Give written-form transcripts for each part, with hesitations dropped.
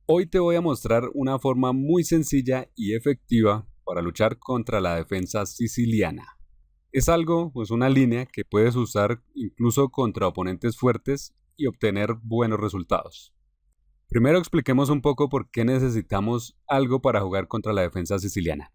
Hoy te voy a mostrar una forma muy sencilla y efectiva para luchar contra la defensa siciliana. Es algo, pues una línea que puedes usar incluso contra oponentes fuertes y obtener buenos resultados. Primero expliquemos un poco por qué necesitamos algo para jugar contra la defensa siciliana.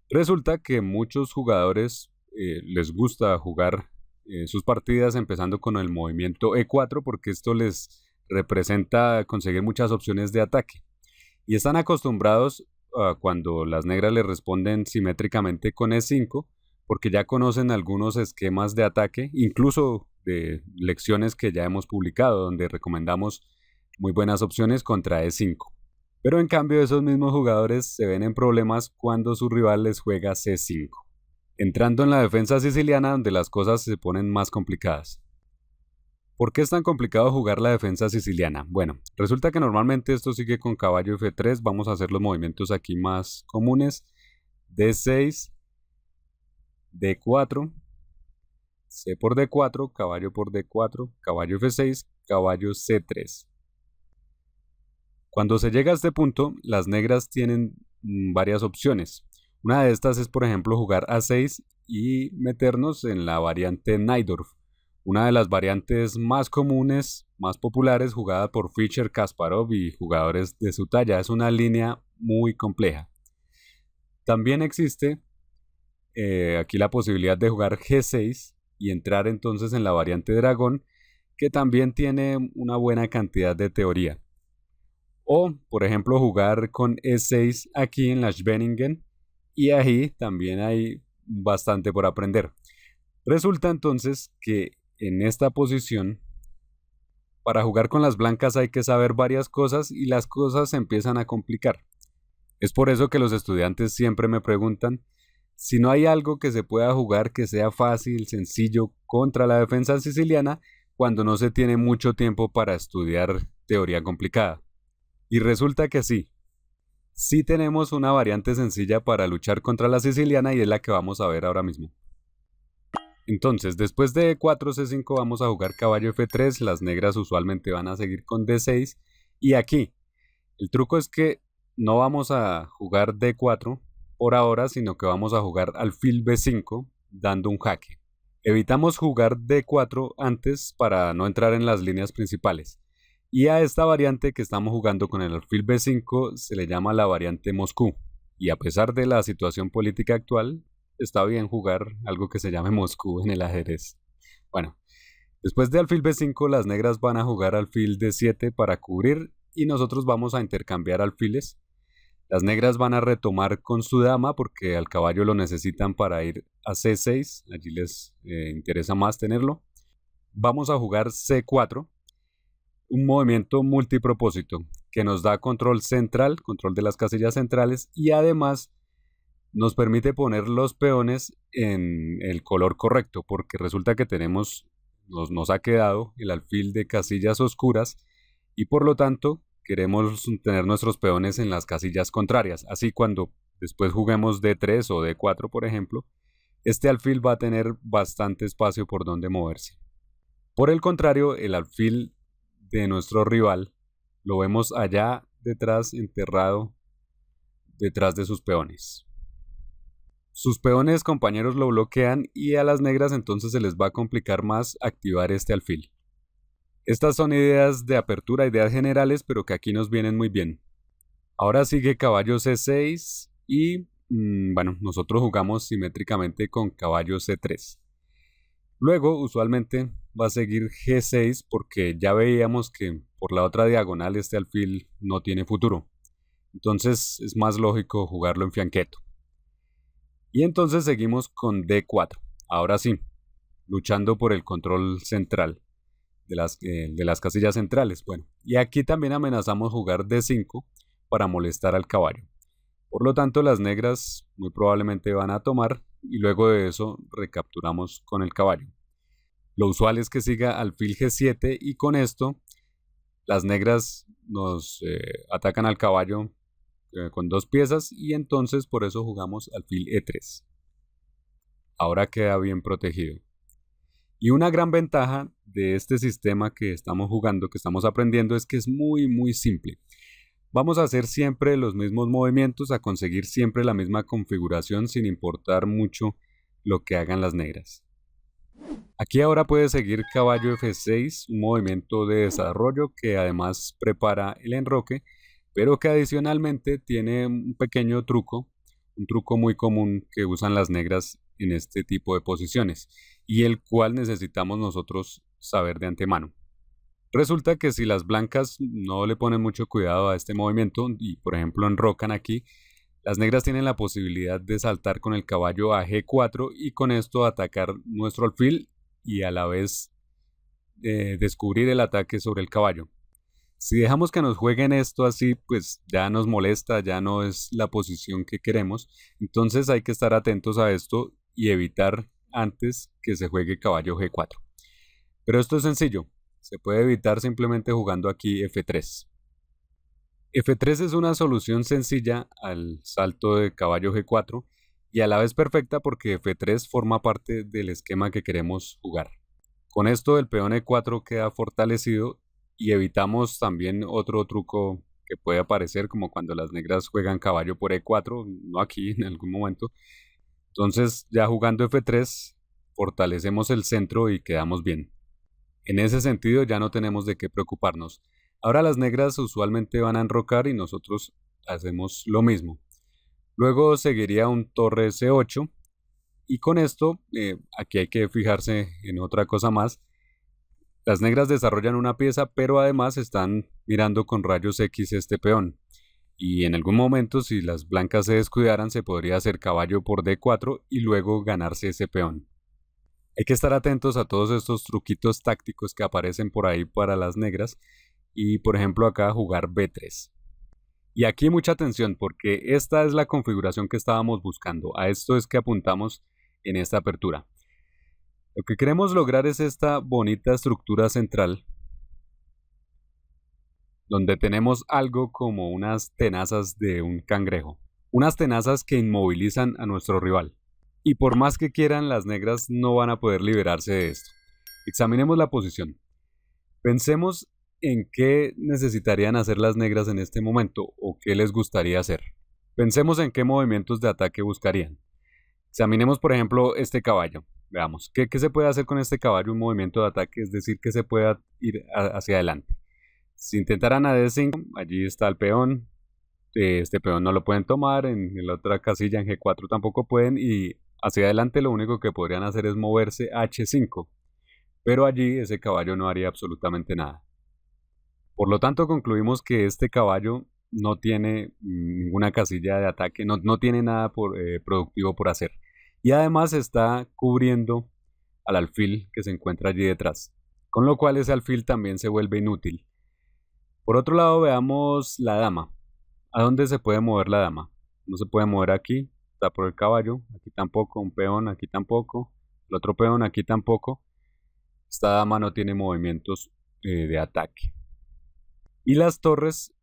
Resulta que muchos jugadores les gusta jugar sus partidas empezando con el movimiento E4 porque esto les representa conseguir muchas opciones de ataque. Y están acostumbrados a cuando las negras les responden simétricamente con E5 porque ya conocen algunos esquemas de ataque, incluso de lecciones que ya hemos publicado donde recomendamos muy buenas opciones contra E5. Pero en cambio esos mismos jugadores se ven en problemas cuando su rival les juega C5, entrando en la defensa siciliana donde las cosas se ponen más complicadas. ¿Por qué es tan complicado jugar la defensa siciliana? Bueno, resulta que normalmente esto sigue con caballo F3, vamos a hacer los movimientos aquí más comunes, D6, D4, C por D4, caballo por D4, caballo F6, caballo C3. Cuando se llega a este punto, las negras tienen varias opciones. Una de estas es, por ejemplo, jugar A6 y meternos en la variante Najdorf, una de las variantes más comunes, más populares, jugada por Fischer, Kasparov y jugadores de su talla. Es una línea muy compleja. También existe aquí la posibilidad de jugar G6 y entrar entonces en la variante dragón, que también tiene una buena cantidad de teoría. O, por ejemplo, jugar con E6 aquí en la Schwenningen, y ahí también hay bastante por aprender. Resulta entonces que en esta posición, para jugar con las blancas hay que saber varias cosas y las cosas se empiezan a complicar. Es por eso que los estudiantes siempre me preguntan si no hay algo que se pueda jugar que sea fácil, sencillo contra la defensa siciliana cuando no se tiene mucho tiempo para estudiar teoría complicada. Y resulta que sí tenemos una variante sencilla para luchar contra la siciliana y es la que vamos a ver ahora mismo. Entonces, después de E4, C5 vamos a jugar caballo F3, las negras usualmente van a seguir con D6 y aquí el truco es que no vamos a jugar D4 por ahora, sino que vamos a jugar alfil B5 dando un jaque. Evitamos jugar D4 antes para no entrar en las líneas principales. Y a esta variante que estamos jugando con el alfil B5 se le llama la variante Moscú. Y a pesar de la situación política actual, está bien jugar algo que se llame Moscú en el ajedrez. Bueno, después de alfil B5 las negras van a jugar alfil D7 para cubrir y nosotros vamos a intercambiar alfiles. Las negras van a retomar con su dama porque al caballo lo necesitan para ir a C6, allí les interesa más tenerlo. Vamos a jugar C4, un movimiento multipropósito que nos da control central, control de las casillas centrales y además nos permite poner los peones en el color correcto porque resulta que nos ha quedado el alfil de casillas oscuras y por lo tanto queremos tener nuestros peones en las casillas contrarias. Así cuando después juguemos D3 o D4 por ejemplo, este alfil va a tener bastante espacio por donde moverse. Por el contrario, el alfil de nuestro rival lo vemos allá detrás, enterrado detrás de sus peones. Sus peones compañeros lo bloquean y a las negras entonces se les va a complicar más activar este alfil. Estas son ideas de apertura, ideas generales, pero que aquí nos vienen muy bien. Ahora sigue caballo C6 y bueno, nosotros jugamos simétricamente con caballo C3. Luego, usualmente va a seguir G6 porque ya veíamos que por la otra diagonal este alfil no tiene futuro. Entonces es más lógico jugarlo en fianqueto. Y entonces seguimos con D4. Ahora sí, luchando por el control central de las casillas centrales. Bueno, y aquí también amenazamos jugar D5 para molestar al caballo. Por lo tanto, las negras muy probablemente van a tomar y luego de eso recapturamos con el caballo. Lo usual es que siga alfil G7 y con esto las negras nos atacan al caballo con dos piezas y entonces por eso jugamos alfil E3. Ahora queda bien protegido. Y una gran ventaja de este sistema que estamos jugando, que estamos aprendiendo, es que es muy simple. Vamos a hacer siempre los mismos movimientos, a conseguir siempre la misma configuración sin importar mucho lo que hagan las negras. Aquí ahora puede seguir caballo F6, un movimiento de desarrollo que además prepara el enroque, pero que adicionalmente tiene un pequeño truco, un truco muy común que usan las negras en este tipo de posiciones y el cual necesitamos nosotros saber de antemano. Resulta que si las blancas no le ponen mucho cuidado a este movimiento y por ejemplo enrocan aquí, las negras tienen la posibilidad de saltar con el caballo a G4 y con esto atacar nuestro alfil y a la vez descubrir el ataque sobre el caballo. Si dejamos que nos jueguen esto así, pues ya nos molesta, ya no es la posición que queremos. Entonces hay que estar atentos a esto y evitar antes que se juegue caballo G4. Pero esto es sencillo, se puede evitar simplemente jugando aquí F3. F3 es una solución sencilla al salto de caballo G4 y a la vez perfecta porque F3 forma parte del esquema que queremos jugar. Con esto el peón E4 queda fortalecido y evitamos también otro truco que puede aparecer como cuando las negras juegan caballo por E4, no aquí en algún momento. Entonces ya jugando F3 fortalecemos el centro y quedamos bien. En ese sentido ya no tenemos de qué preocuparnos. Ahora las negras usualmente van a enrocar y nosotros hacemos lo mismo. Luego seguiría un torre C8 y con esto aquí hay que fijarse en otra cosa más. Las negras desarrollan una pieza pero además están mirando con rayos X este peón. Y en algún momento si las blancas se descuidaran se podría hacer caballo por D4 y luego ganarse ese peón. Hay que estar atentos a todos estos truquitos tácticos que aparecen por ahí para las negras y por ejemplo acá jugar B3. Y aquí mucha atención porque esta es la configuración que estábamos buscando, a esto es que apuntamos en esta apertura. Lo que queremos lograr es esta bonita estructura central donde tenemos algo como unas tenazas de un cangrejo, unas tenazas que inmovilizan a nuestro rival. Y por más que quieran, las negras no van a poder liberarse de esto. Examinemos la posición. Pensemos en qué necesitarían hacer las negras en este momento o qué les gustaría hacer. Pensemos en qué movimientos de ataque buscarían. Examinemos por ejemplo este caballo. Veamos, ¿qué se puede hacer con este caballo? Un movimiento de ataque, es decir, que se pueda ir hacia adelante. Si intentaran a D5, allí está el peón. Este peón no lo pueden tomar, en la otra casilla en G4 tampoco pueden y hacia adelante lo único que podrían hacer es moverse a H5, pero allí ese caballo no haría absolutamente nada. Por lo tanto concluimos que este caballo no tiene ninguna casilla de ataque, no tiene nada productivo por hacer. Y además está cubriendo al alfil que se encuentra allí detrás, con lo cual ese alfil también se vuelve inútil. Por otro lado veamos la dama. ¿A dónde se puede mover la dama? No se puede mover aquí, está por el caballo, aquí tampoco, un peón, aquí tampoco, el otro peón, aquí tampoco. Esta dama no tiene movimientos de ataque. Y las torres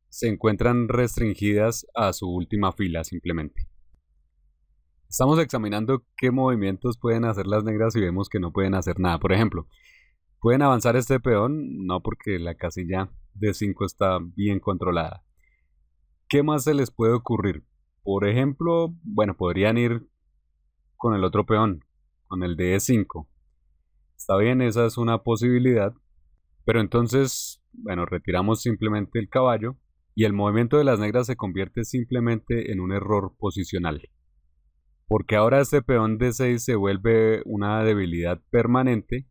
se encuentran restringidas a su última fila simplemente. Estamos examinando qué movimientos pueden hacer las negras y vemos que no pueden hacer nada. Por ejemplo, pueden avanzar este peón, no porque la casilla D5 está bien controlada. ¿Qué más se les puede ocurrir? Por ejemplo, bueno, podrían ir con el otro peón, con el de E5. Está bien, esa es una posibilidad. Pero entonces, bueno, retiramos simplemente el caballo y el movimiento de las negras se convierte simplemente en un error posicional. Porque ahora este peón D6 se vuelve una debilidad permanente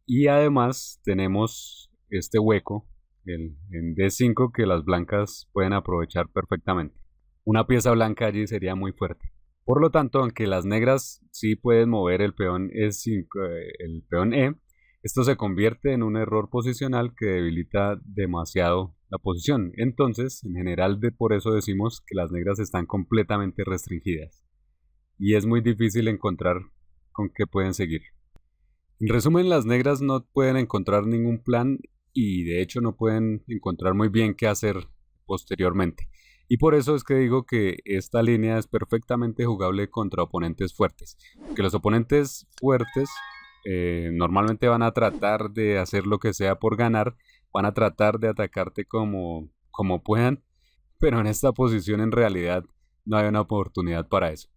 y además tenemos este hueco en D5 que las blancas pueden aprovechar perfectamente. Una pieza blanca allí sería muy fuerte. Por lo tanto, aunque las negras sí pueden mover el peón E5, el peón E, esto se convierte en un error posicional que debilita demasiado la posición. Entonces, en general, por eso decimos que las negras están completamente restringidas. Y es muy difícil encontrar con qué pueden seguir. En resumen, las negras no pueden encontrar ningún plan y de hecho no pueden encontrar muy bien qué hacer posteriormente. Y por eso es que digo que esta línea es perfectamente jugable contra oponentes fuertes. Que los oponentes fuertes normalmente van a tratar de hacer lo que sea por ganar, van a tratar de atacarte como puedan pero en esta posición en realidad no hay una oportunidad para eso.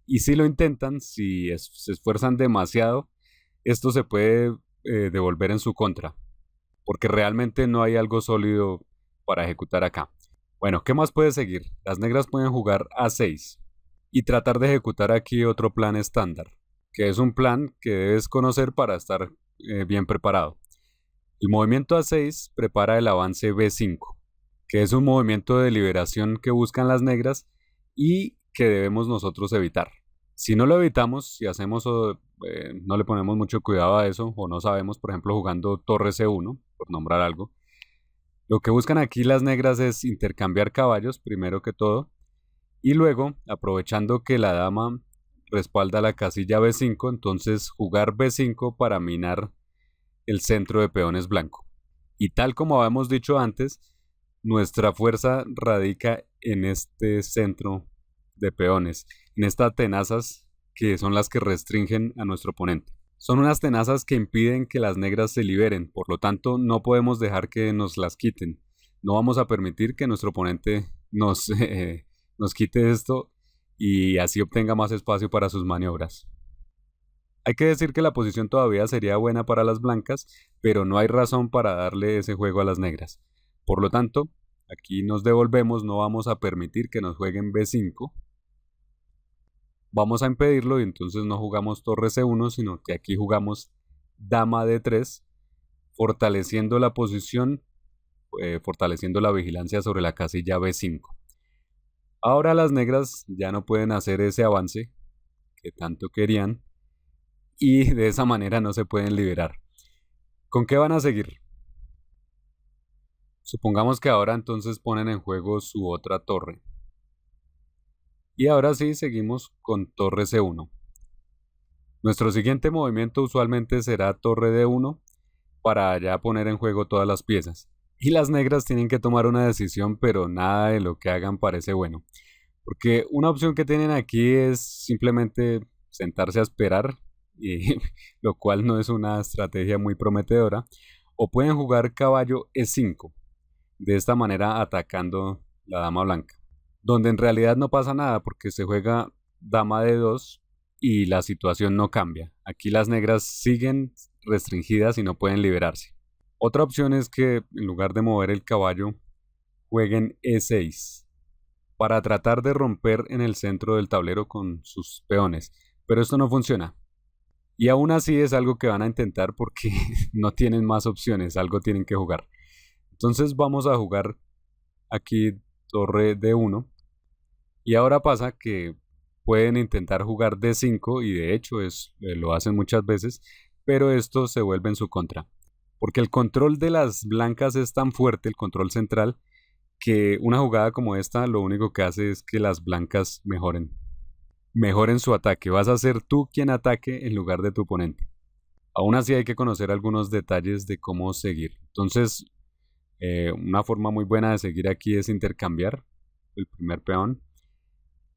Y si lo intentan, si se esfuerzan demasiado, esto se puede devolver en su contra, porque realmente no hay algo sólido para ejecutar acá. Bueno, ¿qué más puede seguir? Las negras pueden jugar A6 y tratar de ejecutar aquí otro plan estándar, que es un plan que debes conocer para estar bien preparado. El movimiento A6 prepara el avance B5, que es un movimiento de liberación que buscan las negras y que debemos nosotros evitar. Si no lo evitamos, si hacemos no le ponemos mucho cuidado a eso o no sabemos, por ejemplo, jugando torre C1, por nombrar algo, lo que buscan aquí las negras es intercambiar caballos, primero que todo, y luego, aprovechando que la dama respalda la casilla B5, entonces jugar B5 para minar el centro de peones blanco. Y tal como habíamos dicho antes, nuestra fuerza radica en este centro de peones, en estas tenazas que son las que restringen a nuestro oponente. Son unas tenazas que impiden que las negras se liberen, por lo tanto no podemos dejar que nos las quiten. No vamos a permitir que nuestro oponente nos quite esto y así obtenga más espacio para sus maniobras. Hay que decir que la posición todavía sería buena para las blancas, pero no hay razón para darle ese juego a las negras. Por lo tanto, aquí nos devolvemos, no vamos a permitir que nos jueguen B5. Vamos a impedirlo y entonces no jugamos torre C1, sino que aquí jugamos dama D3, fortaleciendo la posición, fortaleciendo la vigilancia sobre la casilla B5. Ahora las negras ya no pueden hacer ese avance que tanto querían y de esa manera no se pueden liberar. ¿Con qué van a seguir? Supongamos que ahora entonces ponen en juego su otra torre. Y ahora sí seguimos con torre C1. Nuestro siguiente movimiento usualmente será torre D1 para ya poner en juego todas las piezas. Y las negras tienen que tomar una decisión, pero nada de lo que hagan parece bueno. Porque una opción que tienen aquí es simplemente sentarse a esperar, y, lo cual no es una estrategia muy prometedora. O pueden jugar caballo E5, de esta manera atacando la dama blanca, donde en realidad no pasa nada porque se juega dama D2 y la situación no cambia. Aquí las negras siguen restringidas y no pueden liberarse. Otra opción es que en lugar de mover el caballo, jueguen E6 para tratar de romper en el centro del tablero con sus peones, pero esto no funciona. Y aún así es algo que van a intentar porque no tienen más opciones, algo tienen que jugar. Entonces vamos a jugar aquí torre D1 y ahora pasa que pueden intentar jugar D5 y de hecho lo hacen muchas veces, pero esto se vuelve en su contra. Porque el control de las blancas es tan fuerte, el control central, que una jugada como esta lo único que hace es que las blancas mejoren su ataque. Vas a ser tú quien ataque en lugar de tu oponente. Aún así hay que conocer algunos detalles de cómo seguir. Entonces, una forma muy buena de seguir aquí es intercambiar el primer peón.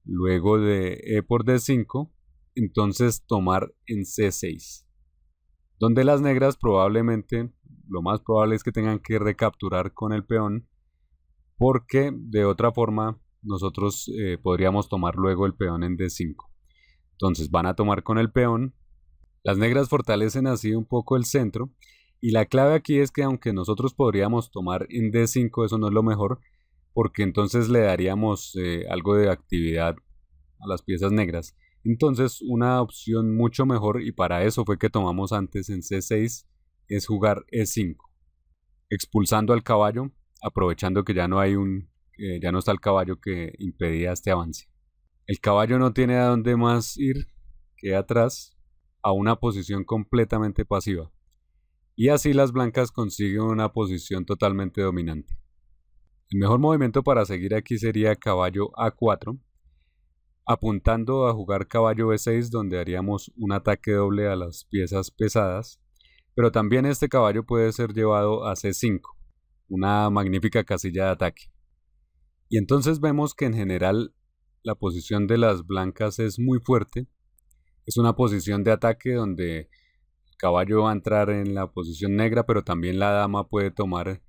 Luego de E por D5, entonces tomar en C6. Donde las negras probablemente, lo más probable es que tengan que recapturar con el peón, porque de otra forma nosotros podríamos tomar luego el peón en D5. Entonces van a tomar con el peón. Las negras fortalecen así un poco el centro. Y la clave aquí es que aunque nosotros podríamos tomar en D5, eso no es lo mejor, porque entonces le daríamos algo de actividad a las piezas negras. Entonces una opción mucho mejor, y para eso fue que tomamos antes en C6, es jugar E5, expulsando al caballo, aprovechando que ya no está el caballo que impedía este avance. El caballo no tiene a dónde más ir que atrás, a una posición completamente pasiva. Y así las blancas consiguen una posición totalmente dominante. El mejor movimiento para seguir aquí sería caballo A4, apuntando a jugar caballo B6, donde haríamos un ataque doble a las piezas pesadas, pero también este caballo puede ser llevado a C5, una magnífica casilla de ataque. Y entonces vemos que en general la posición de las blancas es muy fuerte. Es una posición de ataque donde el caballo va a entrar en la posición negra, pero también la dama puede tomar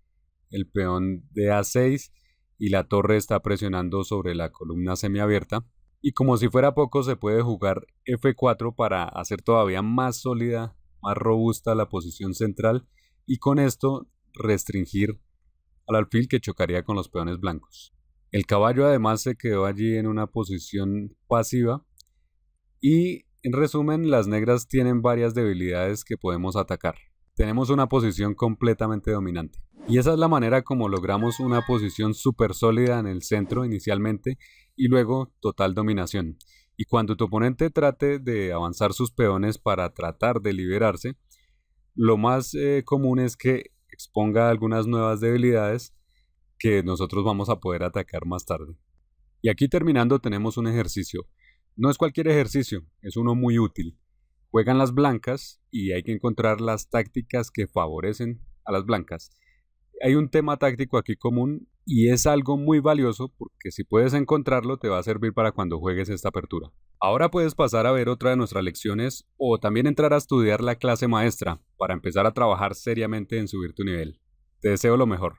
el peón de A6 y la torre está presionando sobre la columna semiabierta. Y como si fuera poco, se puede jugar F4 para hacer todavía más sólida, más robusta la posición central y con esto restringir al alfil que chocaría con los peones blancos. El caballo además se quedó allí en una posición pasiva y en resumen las negras tienen varias debilidades que podemos atacar. Tenemos una posición completamente dominante. Y esa es la manera como logramos una posición súper sólida en el centro inicialmente y luego total dominación. Y cuando tu oponente trate de avanzar sus peones para tratar de liberarse, lo más común es que exponga algunas nuevas debilidades que nosotros vamos a poder atacar más tarde. Y aquí terminando tenemos un ejercicio. No es cualquier ejercicio, es uno muy útil. Juegan las blancas y hay que encontrar las tácticas que favorecen a las blancas. Hay un tema táctico aquí común y es algo muy valioso porque si puedes encontrarlo te va a servir para cuando juegues esta apertura. Ahora puedes pasar a ver otra de nuestras lecciones o también entrar a estudiar la clase maestra para empezar a trabajar seriamente en subir tu nivel. Te deseo lo mejor.